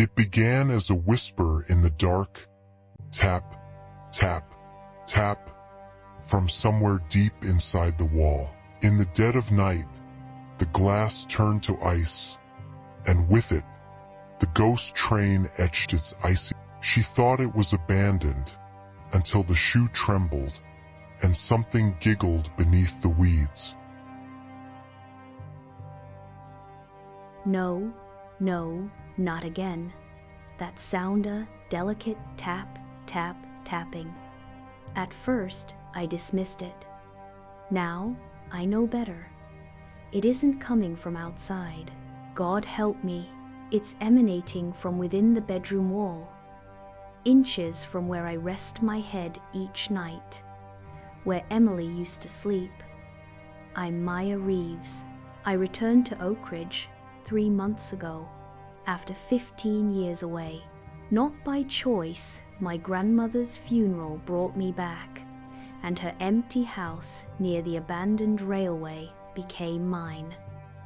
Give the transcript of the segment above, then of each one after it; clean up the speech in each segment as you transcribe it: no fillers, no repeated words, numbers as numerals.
It began as a whisper in the dark, tap, tap, tap, from somewhere deep inside the wall. In the dead of night, the glass turned to ice, and with it, the ghost train etched its icy. She thought it was abandoned, until the shoe trembled, and something giggled beneath the weeds. No, no, not again. That sounder, delicate tap, tap, tapping. At first, I dismissed it. Now, I know better. It isn't coming from outside. God help me, it's emanating from within the bedroom wall, inches from where I rest my head each night, where Emily used to sleep. I'm Maya Reeves. I returned to Oakridge 3 months ago, after 15 years away. Not by choice, my grandmother's funeral brought me back, and her empty house near the abandoned railway became mine.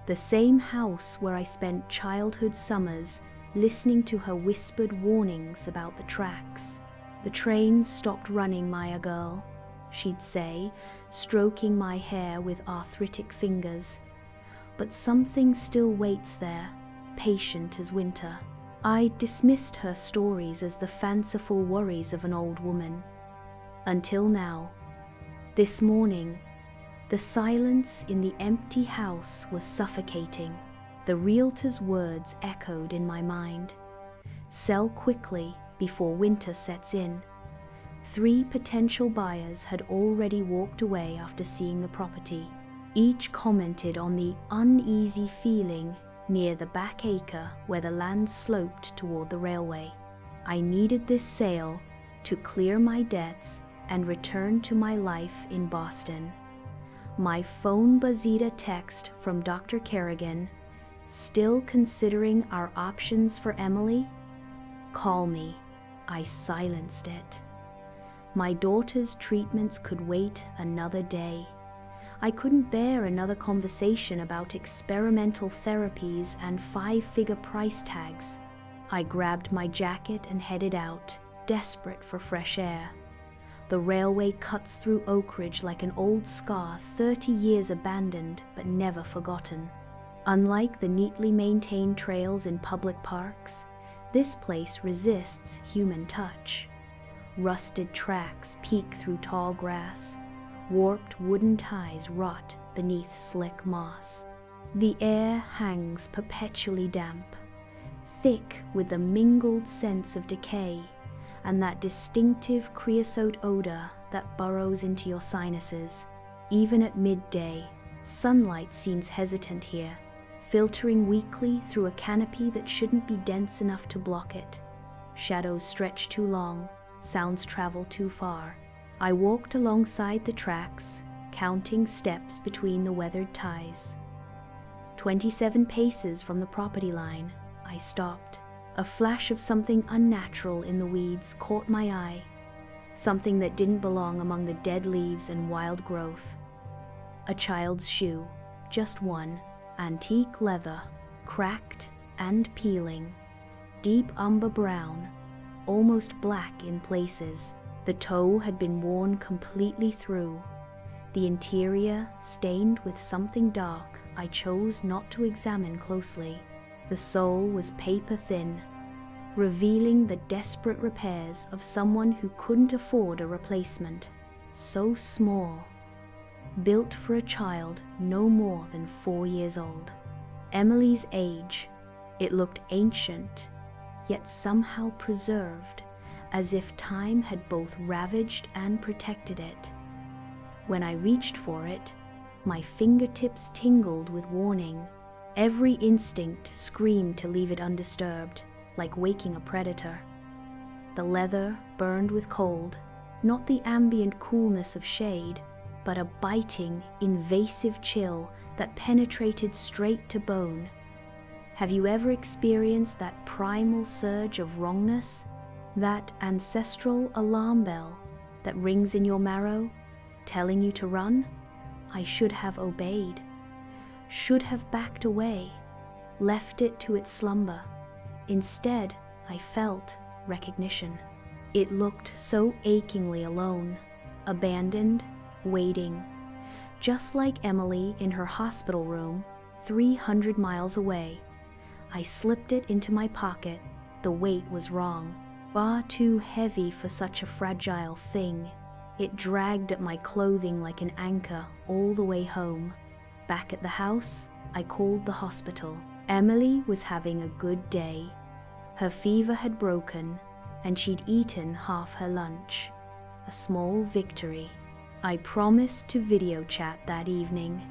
The same house where I spent childhood summers listening to her whispered warnings about the tracks. The trains stopped running, Maya girl, she'd say, stroking my hair with arthritic fingers. But something still waits there, patient as winter. I dismissed her stories as the fanciful worries of an old woman. Until now. This morning, the silence in the empty house was suffocating. The realtor's words echoed in my mind. Sell quickly before winter sets in. 3 potential buyers had already walked away after seeing the property. Each commented on the uneasy feeling near the back acre where the land sloped toward the railway. I needed this sale to clear my debts and return to my life in Boston. My phone buzzed a text from Dr. Kerrigan. Still considering our options for Emily? Call me. I silenced it. My daughter's treatments could wait another day. I couldn't bear another conversation about experimental therapies and 5-figure price tags. I grabbed my jacket and headed out, desperate for fresh air. The railway cuts through Oakridge like an old scar, 30 years abandoned but never forgotten. Unlike the neatly maintained trails in public parks, this place resists human touch. Rusted tracks peek through tall grass. Warped wooden ties rot beneath slick moss. The air hangs perpetually damp, thick with the mingled sense of decay and that distinctive creosote odor that burrows into your sinuses. Even at midday, sunlight seems hesitant here, filtering weakly through a canopy that shouldn't be dense enough to block it. Shadows stretch too long, sounds travel too far. I walked alongside the tracks, counting steps between the weathered ties. 27 paces from the property line, I stopped. A flash of something unnatural in the weeds caught my eye, something that didn't belong among the dead leaves and wild growth. A child's shoe, just one, antique leather, cracked and peeling, deep umber brown, almost black in places. The toe had been worn completely through, the interior stained with something dark I chose not to examine closely. The sole was paper-thin, revealing the desperate repairs of someone who couldn't afford a replacement. So small, built for a child no more than 4 years old. Emily's age, it looked ancient, yet somehow preserved, as if time had both ravaged and protected it. When I reached for it, my fingertips tingled with warning. Every instinct screamed to leave it undisturbed, like waking a predator. The leather burned with cold, not the ambient coolness of shade, but a biting, invasive chill that penetrated straight to bone. Have you ever experienced that primal surge of wrongness? That ancestral alarm bell that rings in your marrow, telling you to run? I should have obeyed, should have backed away, left it to its slumber. Instead, I felt recognition. It looked so achingly alone, abandoned, waiting, just like Emily in her hospital room, 300 miles away. I slipped it into my pocket. The weight was wrong, far too heavy for such a fragile thing. It dragged at my clothing like an anchor all the way home. Back at the house, I called the hospital. Emily was having a good day. Her fever had broken, and she'd eaten half her lunch. A small victory. I promised to video chat that evening,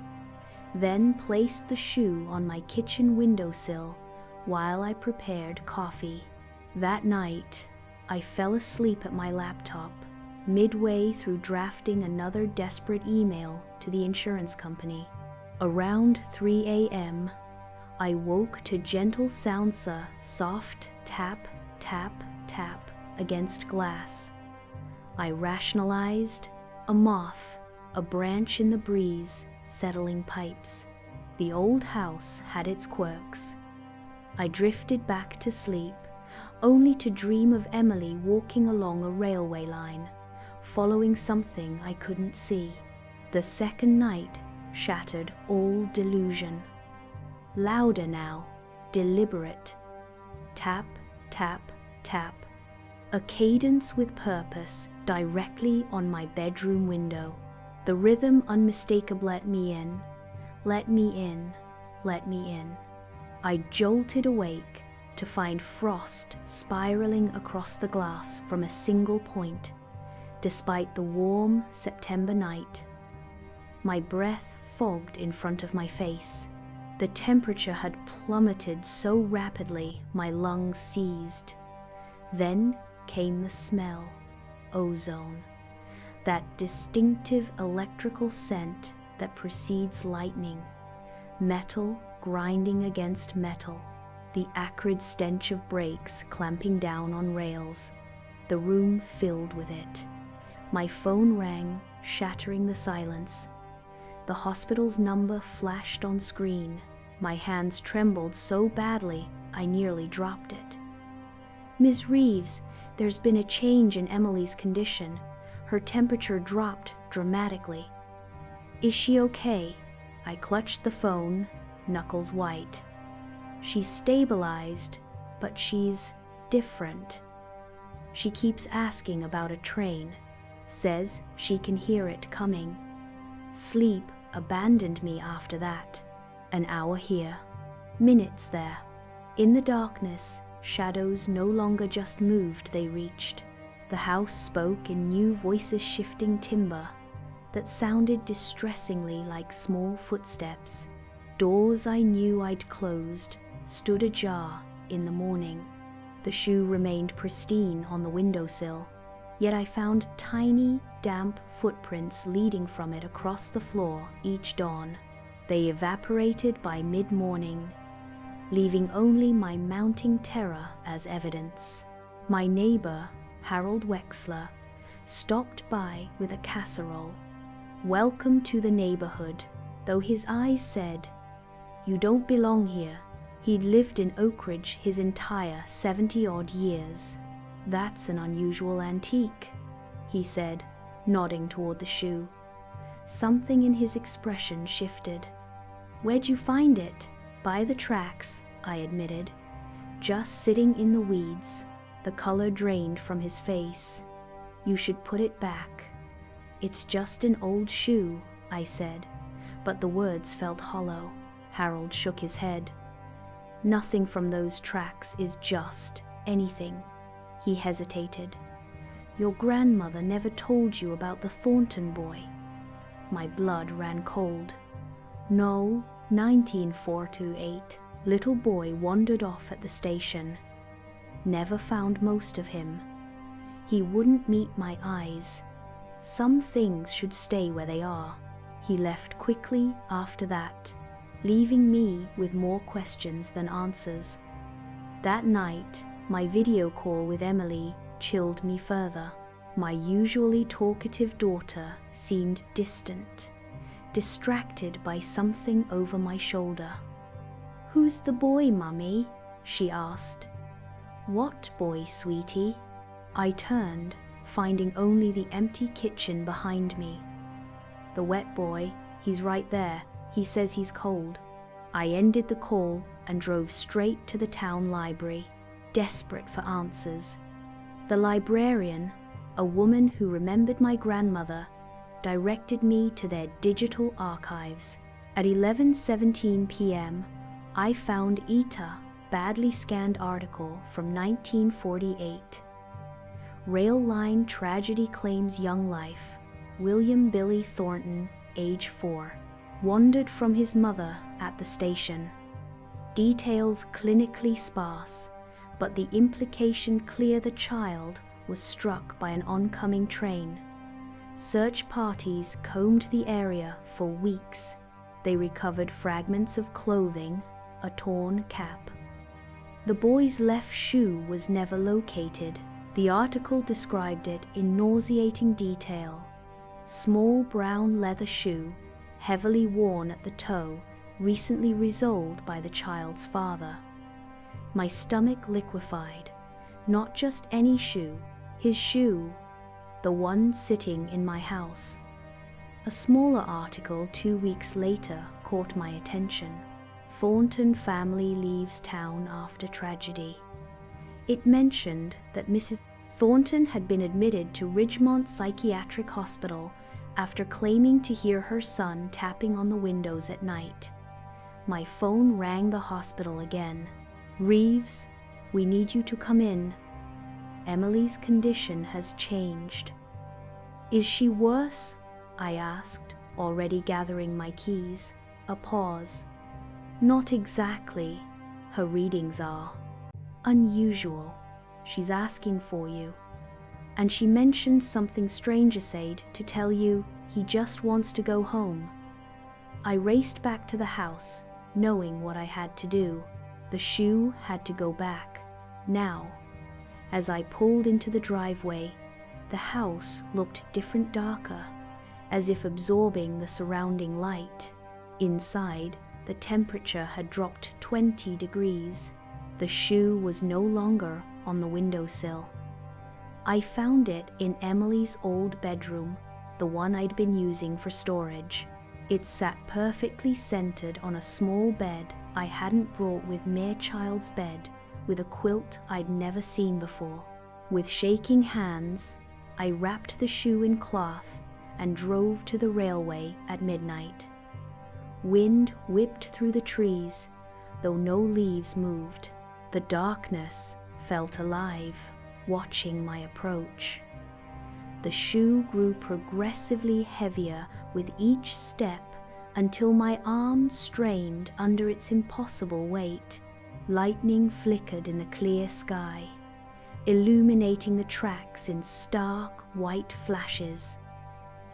then placed the shoe on my kitchen windowsill while I prepared coffee. That night, I fell asleep at my laptop, midway through drafting another desperate email to the insurance company. Around 3 a.m., I woke to gentle sounds, a soft tap, tap, tap against glass. I rationalized, a moth, a branch in the breeze, settling pipes. The old house had its quirks. I drifted back to sleep, only to dream of Emily walking along a railway line, following something I couldn't see. The second night shattered all delusion. Louder now, deliberate. Tap, tap, tap. A cadence with purpose directly on my bedroom window. The rhythm unmistakable. Let me in, let me in, let me in. I jolted awake to find frost spiraling across the glass from a single point, despite the warm September night. My breath fogged in front of my face. The temperature had plummeted so rapidly my lungs seized. Then came the smell, ozone, that distinctive electrical scent that precedes lightning, metal grinding against metal, the acrid stench of brakes clamping down on rails. The room filled with it. My phone rang, shattering the silence. The hospital's number flashed on screen. My hands trembled so badly I nearly dropped it. "Ms. Reeves, there's been a change in Emily's condition. Her temperature dropped dramatically." "Is she okay?" I clutched the phone, knuckles white. "She's stabilized, but she's different. She keeps asking about a train, says she can hear it coming. Sleep abandoned me after that. An hour here, minutes there. In the darkness, shadows no longer just moved, they reached. The house spoke in new voices, shifting timber that sounded distressingly like small footsteps. Doors I knew I'd closed stood ajar in the morning. The shoe remained pristine on the windowsill, yet I found tiny, damp footprints leading from it across the floor each dawn. They evaporated by mid-morning, leaving only my mounting terror as evidence. My neighbor, Harold Wexler, stopped by with a casserole. "Welcome to the neighborhood," though his eyes said, "You don't belong here." He'd lived in Oakridge his entire 70-odd years. "That's an unusual antique," he said, nodding toward the shoe. Something in his expression shifted. "Where'd you find it?" "By the tracks," I admitted. "Just sitting in the weeds." The color drained from his face. "You should put it back." "It's just an old shoe," I said, but the words felt hollow. Harold shook his head. "Nothing from those tracks is just anything." He hesitated. "Your grandmother never told you about the Thornton boy?" My blood ran cold. "No, 1948. Little boy wandered off at the station. Never found most of him. He wouldn't meet my eyes. Some things should stay where they are." He left quickly after that, leaving me with more questions than answers. That night, my video call with Emily chilled me further. My usually talkative daughter seemed distant, distracted by something over my shoulder. "Who's the boy, Mummy?" she asked. "What boy, sweetie?" I turned, finding only the empty kitchen behind me. "The wet boy, he's right there. He says he's cold." I ended the call and drove straight to the town library, desperate for answers. The librarian, a woman who remembered my grandmother, directed me to their digital archives. At 11:17 p.m., I found ETA, badly scanned article from 1948. Rail line tragedy claims young life. William Billy Thornton, age 4, wandered from his mother at the station. Details clinically sparse, but the implication clear: the child was struck by an oncoming train. Search parties combed the area for weeks. They recovered fragments of clothing, a torn cap. The boy's left shoe was never located. The article described it in nauseating detail. Small brown leather shoe, heavily worn at the toe, recently resoled by the child's father. My stomach liquefied. Not just any shoe, his shoe, the one sitting in my house. A smaller article 2 weeks later caught my attention. Thornton family leaves town after tragedy. It mentioned that Mrs. Thornton had been admitted to Ridgemont Psychiatric Hospital after claiming to hear her son tapping on the windows at night. My phone rang the hospital again. "Reeves, we need you to come in. Emily's condition has changed." "Is she worse?" I asked, already gathering my keys. A pause. "Not exactly. Her readings are unusual. She's asking for you. And she mentioned something Stranger said to tell you he just wants to go home." I raced back to the house, knowing what I had to do. The shoe had to go back. Now, as I pulled into the driveway, the house looked different, darker, as if absorbing the surrounding light. Inside, the temperature had dropped 20 degrees. The shoe was no longer on the windowsill. I found it in Emily's old bedroom, the one I'd been using for storage. It sat perfectly centered on a small bed I hadn't brought with mere child's bed, with a quilt I'd never seen before. With shaking hands, I wrapped the shoe in cloth and drove to the railway at midnight. Wind whipped through the trees, though no leaves moved. The darkness felt alive, watching my approach. The shoe grew progressively heavier with each step until my arm strained under its impossible weight. Lightning flickered in the clear sky, illuminating the tracks in stark white flashes.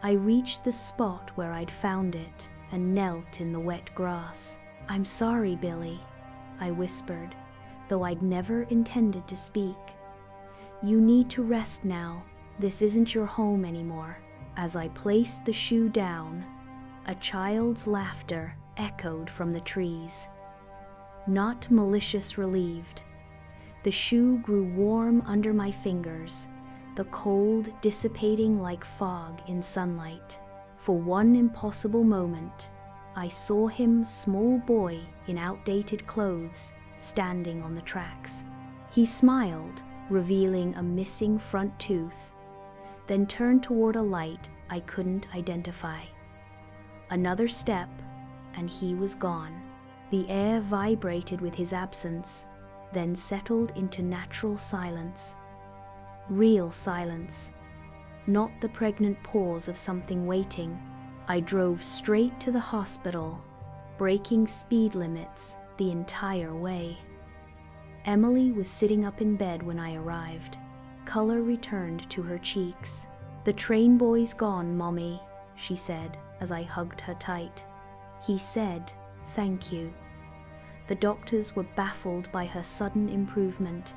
I reached the spot where I'd found it and knelt in the wet grass. "I'm sorry, Billy," I whispered, though I'd never intended to speak. "You need to rest now. This isn't your home anymore." As I placed the shoe down, a child's laughter echoed from the trees. Not malicious, relieved. The shoe grew warm under my fingers, the cold dissipating like fog in sunlight. For one impossible moment, I saw him, small boy in outdated clothes, standing on the tracks. He smiled, revealing a missing front tooth, then turned toward a light I couldn't identify. Another step, and he was gone. The air vibrated with his absence, then settled into natural silence. Real silence, not the pregnant pause of something waiting. I drove straight to the hospital, breaking speed limits the entire way. Emily was sitting up in bed when I arrived. Color returned to her cheeks. "The train boy's gone, Mommy," she said as I hugged her tight. "He said, thank you." The doctors were baffled by her sudden improvement.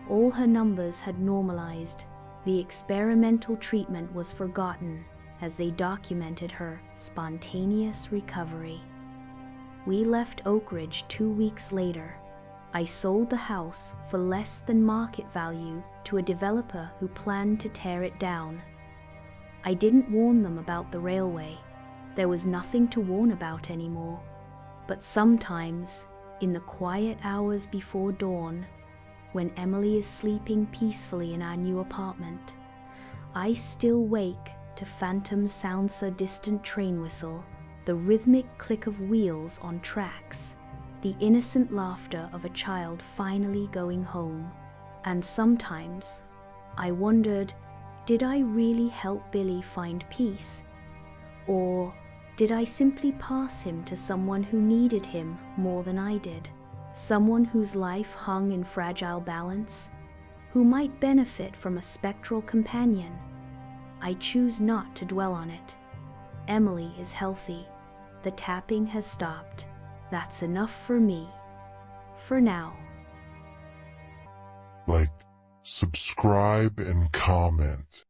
All her numbers had normalized. The experimental treatment was forgotten as they documented her spontaneous recovery. We left Oakridge 2 weeks later. I sold the house for less than market value to a developer who planned to tear it down. I didn't warn them about the railway. There was nothing to warn about anymore. But sometimes, in the quiet hours before dawn, when Emily is sleeping peacefully in our new apartment, I still wake to phantom sounds, a distant train whistle, the rhythmic click of wheels on tracks, the innocent laughter of a child finally going home. And sometimes, I wondered, did I really help Billy find peace? Or did I simply pass him to someone who needed him more than I did? Someone whose life hung in fragile balance? Who might benefit from a spectral companion? I choose not to dwell on it. Emily is healthy. The tapping has stopped. That's enough for me. For now. Like, subscribe and comment.